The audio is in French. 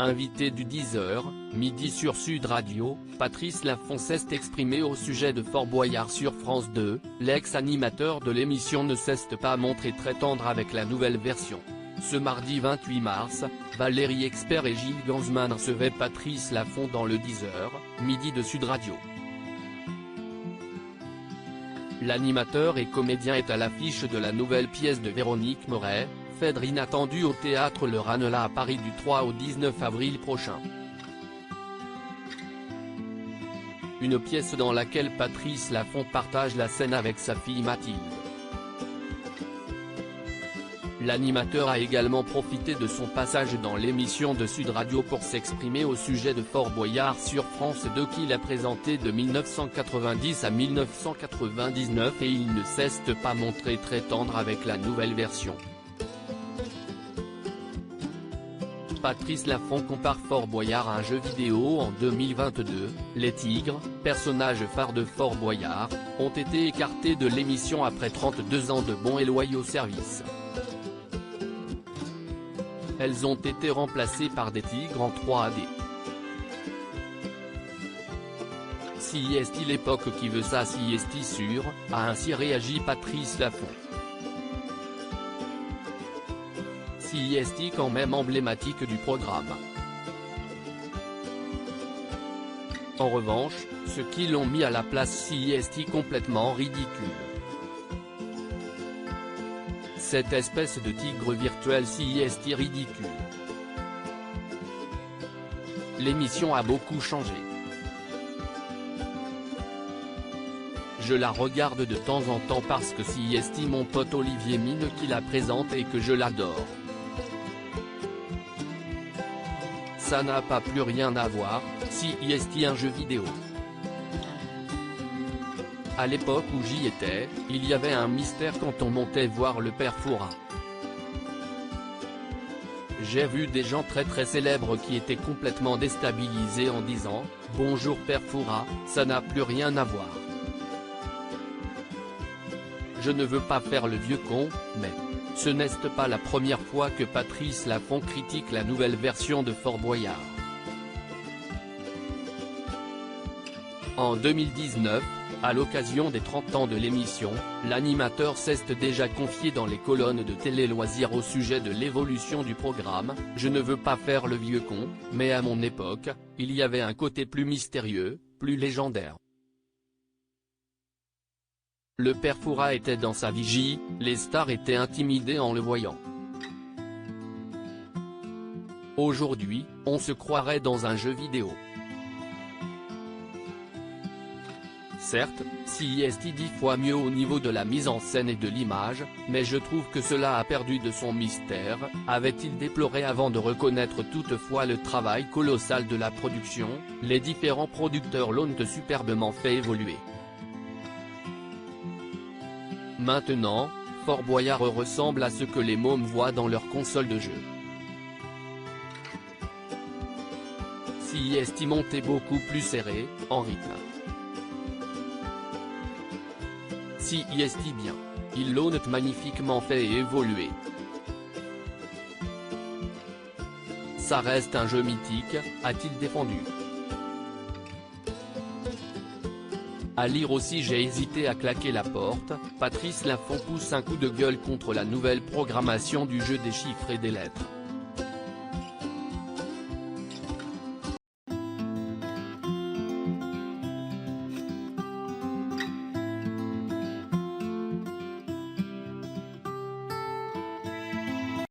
Invité du 10h, midi sur Sud Radio, Patrice Laffont s'est exprimé au sujet de Fort Boyard sur France 2, l'ex-animateur de l'émission ne s'est pas montré très tendre avec la nouvelle version. Ce mardi 28 mars, Valérie Expert et Gilles Gansman recevaient Patrice Laffont dans le 10h, midi de Sud Radio. L'animateur et comédien est à l'affiche de la nouvelle pièce de Véronique Moret, Phèdre inattendue au théâtre Le Ranelagh à Paris du 3 au 19 avril prochain. Une pièce dans laquelle Patrice Laffont partage la scène avec sa fille Mathilde. L'animateur a également profité de son passage dans l'émission de Sud Radio pour s'exprimer au sujet de Fort Boyard sur France 2 qu'il a présenté de 1990 à 1999 et il ne s'est pas montré très tendre avec la nouvelle version. Patrice Laffont compare Fort Boyard à un jeu vidéo en 2022, les tigres, personnages phares de Fort Boyard, ont été écartés de l'émission après 32 ans de bons et loyaux services. Elles ont été remplacées par des tigres en 3D. Si est-il l'époque qui veut ça, si est-il sûr, a ainsi réagi Patrice Laffont. Si est-il quand même emblématique du programme. En revanche, ceux qui l'ont mis à la place si est-il complètement ridicule. Cette espèce de tigre virtuel si est-il ridicule. L'émission a beaucoup changé. Je la regarde de temps en temps parce que si est-il mon pote Olivier Mine qui la présente et que je l'adore. Ça n'a pas plus rien à voir, si est-il un jeu vidéo. À l'époque où j'y étais, il y avait un mystère quand on montait voir le père Fouras. J'ai vu des gens très célèbres qui étaient complètement déstabilisés en disant « Bonjour père Fouras, ça n'a plus rien à voir ». Je ne veux pas faire le vieux con, mais ce n'est pas la première fois que Patrice Laffont critique la nouvelle version de Fort Boyard. En 2019, à l'occasion des 30 ans de l'émission, l'animateur s'est déjà confié dans les colonnes de Télé Loisirs au sujet de l'évolution du programme. « Je ne veux pas faire le vieux con, mais à mon époque, il y avait un côté plus mystérieux, plus légendaire. Le père Fouras était dans sa vigie, les stars étaient intimidées en le voyant. Aujourd'hui, on se croirait dans un jeu vidéo. » Certes, si est 10 fois mieux au niveau de la mise en scène et de l'image, mais je trouve que cela a perdu de son mystère, avait-il déploré avant de reconnaître toutefois le travail colossal de la production. Les différents producteurs l'ont superbement fait évoluer. Maintenant, Fort Boyard ressemble à ce que les mômes voient dans leur console de jeu. Si est monté beaucoup plus serré, en rythme. Si est bien, ils l'ont magnifiquement fait évoluer. Ça reste un jeu mythique, a-t-il défendu. À lire aussi j'ai hésité à claquer la porte, Patrice Laffont pousse un coup de gueule contre la nouvelle programmation du jeu des chiffres et des lettres.